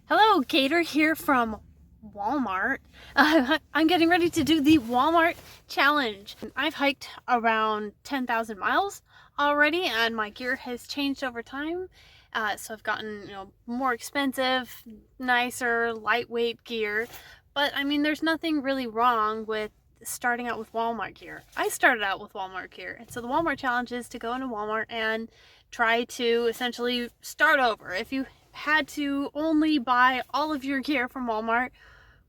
Hello, Gator here from Walmart. I'm getting ready to do the Walmart challenge. I've hiked around 10,000 miles already, and my gear has changed over time. So I've gotten, more expensive, nicer, lightweight gear. But I mean, there's nothing really wrong with starting out with Walmart gear. I started out with Walmart gear, and so the Walmart challenge is to go into Walmart and try to essentially start over. If you had to only buy all of your gear from Walmart,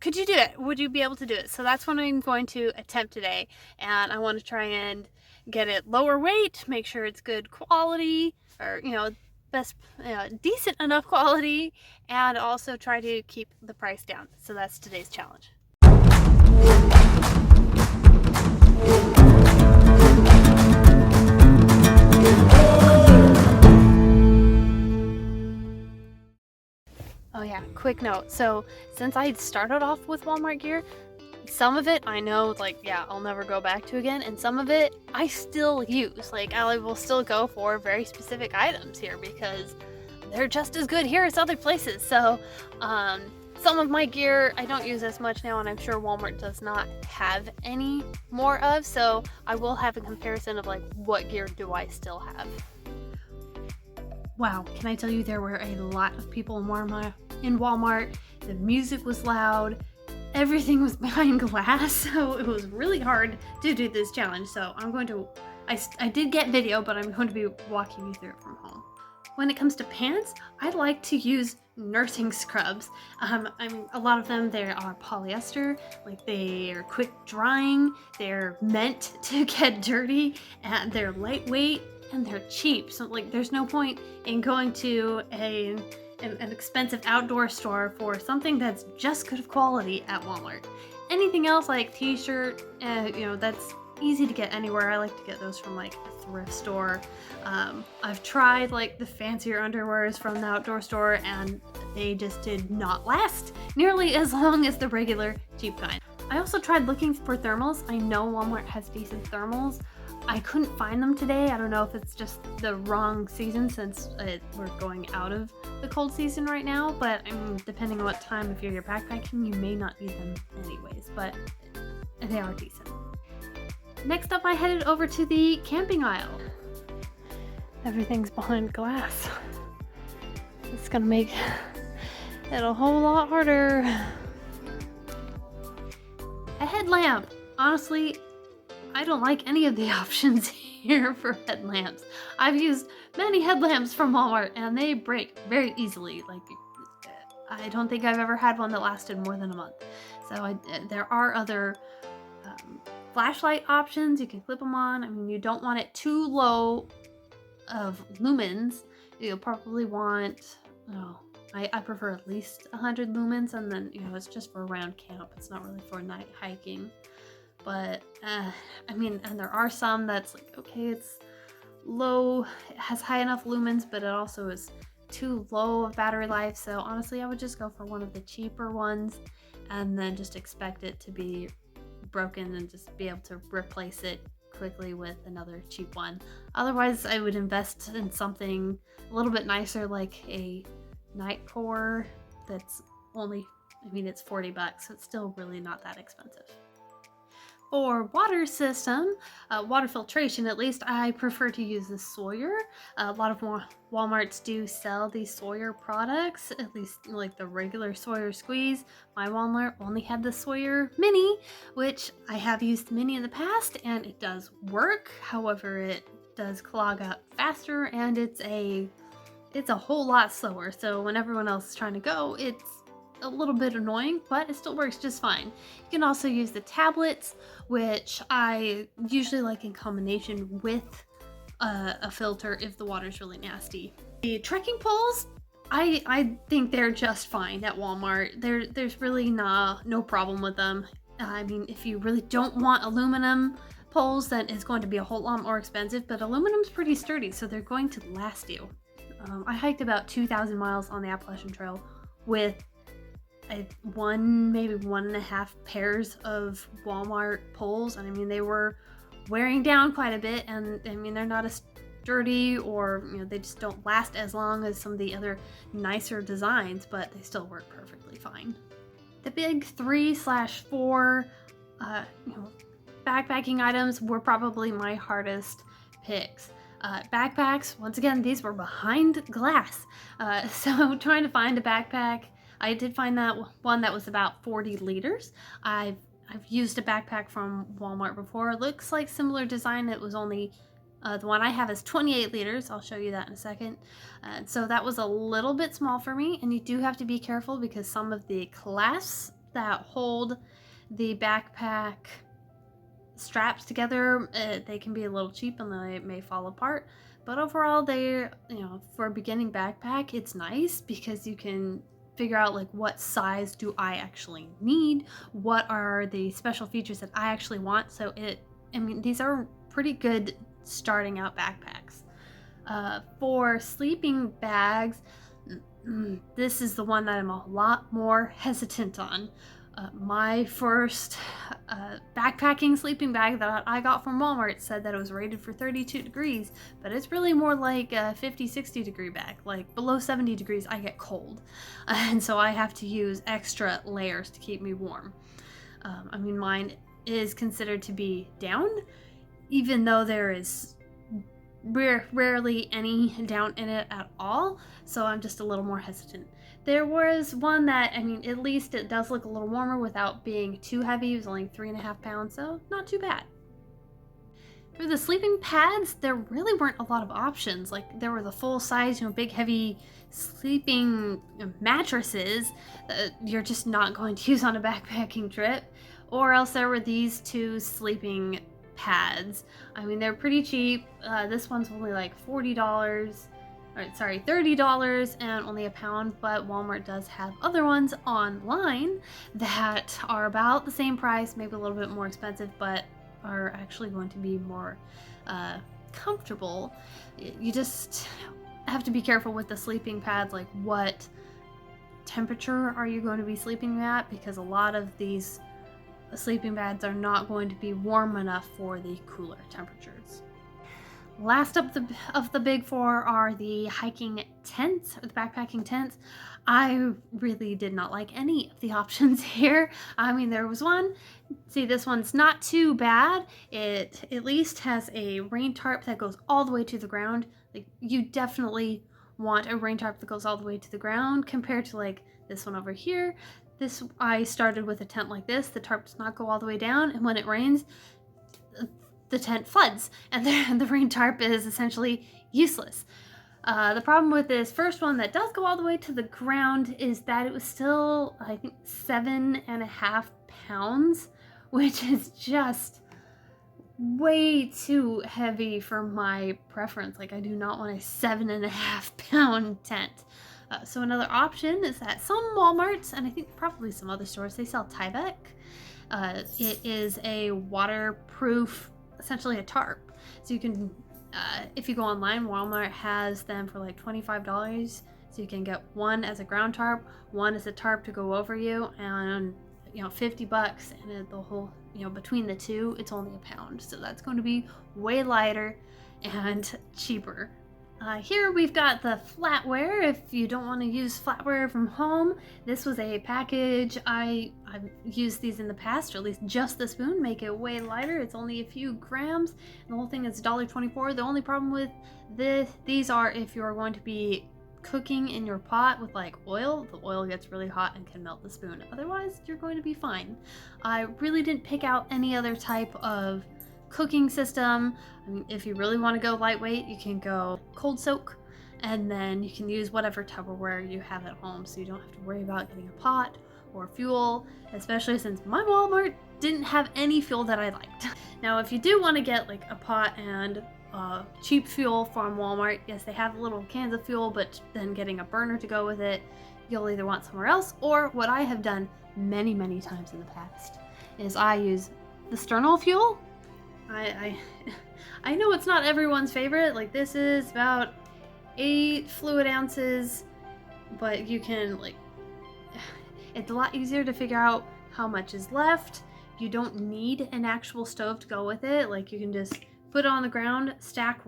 could you do it? Would you be able to do it? So that's what I'm going to attempt today, and I want to try and get it lower weight, make sure it's good quality, or best decent enough quality, and also try to keep the price down. So that's today's challenge. Oh yeah, quick note. So since I started off with Walmart gear, some of it I know, I'll never go back to again, and some of it I still use. I will still go for very specific items here because they're just as good here as other places. So some of my gear I don't use as much now, and I'm sure Walmart does not have any more of, so I will have a comparison of what gear do I still have. Wow, can I tell you, there were a lot of people in Walmart. The music was loud. Everything was behind glass, so it was really hard to do this challenge. So I did get video, but I'm going to be walking you through it from home. When it comes to pants, I like to use nursing scrubs. A lot of them, they are polyester, they are quick drying, they're meant to get dirty, and they're lightweight, and they're cheap. So there's no point in going to an expensive outdoor store for something that's just good quality at Walmart. Anything else like t-shirt, that's easy to get anywhere. I like to get those from a thrift store. I've tried the fancier underwears from the outdoor store, and they just did not last nearly as long as the regular cheap kind. I also tried looking for thermals. I know Walmart has decent thermals. I couldn't find them today. I don't know if it's just the wrong season since we're going out of the cold season right now, but depending on what time of year you're backpacking, you may not need them anyways, but they are decent. Next up, I headed over to the camping aisle. Everything's behind glass. It's gonna make it a whole lot harder. A headlamp. Honestly, I don't like any of the options here for headlamps. I've used many headlamps from Walmart, and they break very easily. I don't think I've ever had one that lasted more than a month. So there are other flashlight options. You can clip them on. You don't want it too low of lumens. You'll probably want, I prefer at least 100 lumens, and then, it's just for around camp. It's not really for night hiking. But, and there are some that's okay, it's low, it has high enough lumens, but it also is too low of battery life. So honestly, I would just go for one of the cheaper ones and then just expect it to be broken and just be able to replace it quickly with another cheap one. Otherwise, I would invest in something a little bit nicer, like a night core that's only, it's $40, so it's still really not that expensive. For water system, water filtration at least, I prefer to use the Sawyer. A lot of Walmarts do sell these Sawyer products, at least the regular Sawyer squeeze. My Walmart only had the Sawyer Mini, which I have used the Mini in the past, and it does work. However, it does clog up faster, and it's a whole lot slower. So when everyone else is trying to go, it's a little bit annoying, but it still works just fine. You can also use the tablets, which I usually like in combination with a filter if the water's really nasty. The trekking poles, I think they're just fine at Walmart. There's really no problem with them. If you really don't want aluminum poles, then it's going to be a whole lot more expensive, but aluminum's pretty sturdy, so they're going to last you. I hiked about 2,000 miles on the Appalachian Trail with maybe 1.5 pairs of Walmart poles, and they were wearing down quite a bit, and they're not as dirty, or they just don't last as long as some of the other nicer designs, but they still work perfectly fine. The big 3/4 backpacking items were probably my hardest picks. Backpacks, once again, these were behind glass. So trying to find a backpack, I did find that one that was about 40 liters. I've used a backpack from Walmart before. It looks like similar design. It was only, the one I have is 28 liters. I'll show you that in a second. So that was a little bit small for me, and you do have to be careful because some of the clasps that hold the backpack straps together, they can be a little cheap and they may fall apart. But overall, they, for a beginning backpack, it's nice because you can figure out like what size do I actually need, what are the special features that I actually want. So these are pretty good starting out backpacks. For sleeping bags, this is the one that I'm a lot more hesitant on. My first backpacking sleeping bag that I got from Walmart said that it was rated for 32 degrees, but it's really more like a 50-60 degree bag. Like below 70 degrees, I get cold. And so I have to use extra layers to keep me warm. Mine is considered to be down, even though there is rarely any down in it at all. So I'm just a little more hesitant. There was one that, at least it does look a little warmer without being too heavy. It was only 3.5 pounds, so not too bad. For the sleeping pads, there really weren't a lot of options. Like, there were the full size, big heavy sleeping mattresses that you're just not going to use on a backpacking trip. Or else there were these two sleeping pads. They're pretty cheap. This one's only like $30 and only a pound, but Walmart does have other ones online that are about the same price, maybe a little bit more expensive, but are actually going to be more comfortable. You just have to be careful with the sleeping pads, like what temperature are you going to be sleeping at, because a lot of these sleeping pads are not going to be warm enough for the cooler temperatures. Last up of the big four are the hiking tents, or the backpacking tents. I really did not like any of the options here. There was one. See, this one's not too bad. It at least has a rain tarp that goes all the way to the ground. Like, you definitely want a rain tarp that goes all the way to the ground compared to like this one over here. I started with a tent like this. The tarp does not go all the way down, and when it rains, the tent floods, and the rain tarp is essentially useless. The problem with this first one that does go all the way to the ground is that it was still, I think, 7.5 pounds, which is just way too heavy for my preference. Like, I do not want a 7.5 pound tent. So another option is that some Walmarts, and I think probably some other stores, they sell Tyvek. It is a waterproof, essentially a tarp. So you can, if you go online, Walmart has them for like $25. So you can get one as a ground tarp, one as a tarp to go over you, and $50, and the whole, between the two, it's only a pound. So that's going to be way lighter and cheaper. Here we've got the flatware. If you don't want to use flatware from home, this was a package. I've used these in the past, or at least just the spoon, make it way lighter. It's only a few grams, and the whole thing is $1.24. The only problem with these are if you're going to be cooking in your pot with like oil, the oil gets really hot and can melt the spoon. Otherwise, you're going to be fine. I really didn't pick out any other type of cooking system. If you really want to go lightweight, you can go cold soak, and then you can use whatever Tupperware you have at home, so you don't have to worry about getting a pot or fuel, especially since my Walmart didn't have any fuel that I liked. Now, if you do want to get like a pot and cheap fuel from Walmart, yes, they have little cans of fuel, but then getting a burner to go with it, you'll either want somewhere else, or what I have done many times in the past is I use the Sternal fuel. I know it's not everyone's favorite. Like, this is about 8 fluid ounces, but you can, like, it's a lot easier to figure out how much is left. You don't need an actual stove to go with it. Like, you can just put it on the ground, stack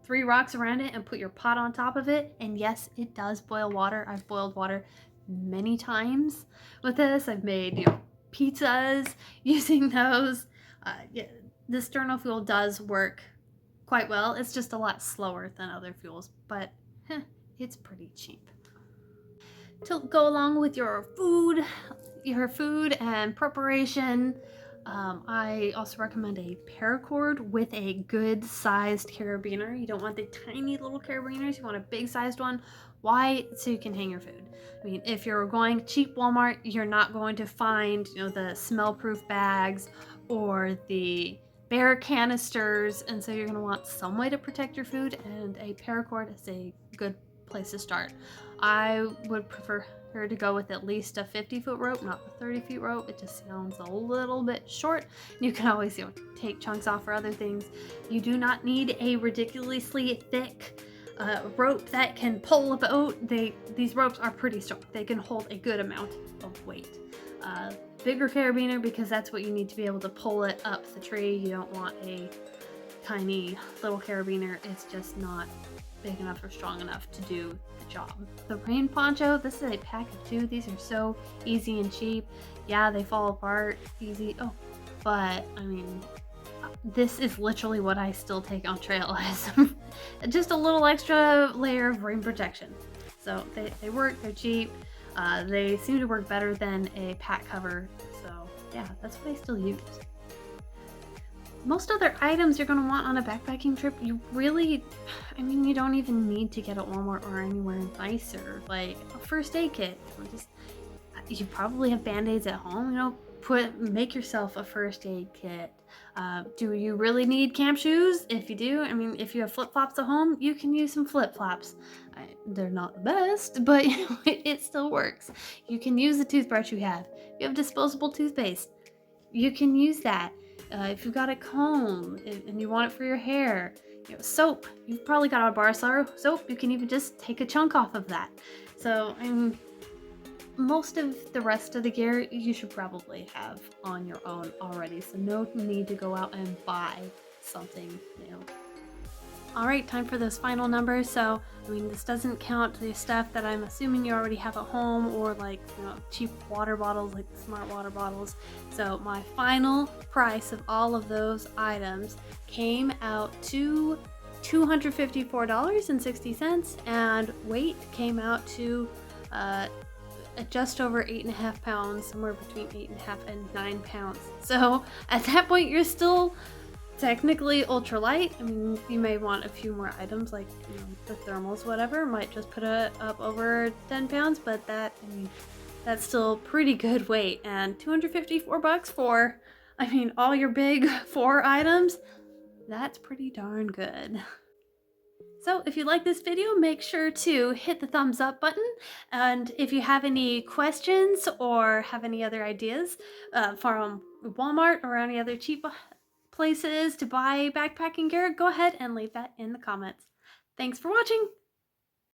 3 rocks around it and put your pot on top of it. And yes, it does boil water. I've boiled water many times with this. I've made, pizzas using those. Yeah, the sterno fuel does work quite well. It's just a lot slower than other fuels, but it's pretty cheap. To go along with your food and preparation, I also recommend a paracord with a good sized carabiner. You don't want the tiny little carabiners, you want a big sized one. Why? So you can hang your food. I mean, if you're going cheap Walmart, you're not going to find, the smell proof bags or the bare canisters, and so you're going to want some way to protect your food, and a paracord is a good place to start. I would prefer her to go with at least a 50-foot rope, not the 30-foot rope. It just sounds a little bit short. You can always, take chunks off for other things. You do not need a ridiculously thick rope that can pull a boat. These ropes are pretty strong. They can hold a good amount of weight. Bigger carabiner, because that's what you need to be able to pull it up the tree. You don't want a tiny little carabiner. It's just not big enough or strong enough to do the job. The rain poncho, this is a pack of 2. These are so easy and cheap. Yeah, they fall apart easy. Oh, but I mean, this is literally what I still take on trail as just a little extra layer of rain protection. So they work, they're cheap. They seem to work better than a pack cover. So yeah, that's what I still use. Most other items you're going to want on a backpacking trip, you don't even need to get at Walmart or anywhere nicer. Like a first aid kit. You probably have band-aids at home, make yourself a first aid kit. Do you really need camp shoes? If you do, if you have flip-flops at home, you can use some flip-flops. They're not the best, but it still works. You can use the toothbrush you have. You have disposable toothpaste. You can use that. If you've got a comb and you want it for your hair, soap. You've probably got a bar soap. You can even just take a chunk off of that. So, most of the rest of the gear you should probably have on your own already. So no need to go out and buy something new. All right, time for those final numbers. So, this doesn't count the stuff that I'm assuming you already have at home, or like, cheap water bottles, like smart water bottles. So my final price of all of those items came out to $254.60, and weight came out to just over 8.5 pounds, somewhere between 8.5 and 9 pounds. So at that point, you're still technically ultralight. You may want a few more items, like the thermals, whatever. Might just put it up over 10 pounds, but that's still pretty good weight. And $254 for, all your big 4 items. That's pretty darn good. So if you like this video, make sure to hit the thumbs up button. And if you have any questions or have any other ideas from Walmart or any other cheap places to buy backpacking gear, go ahead and leave that in the comments. Thanks for watching!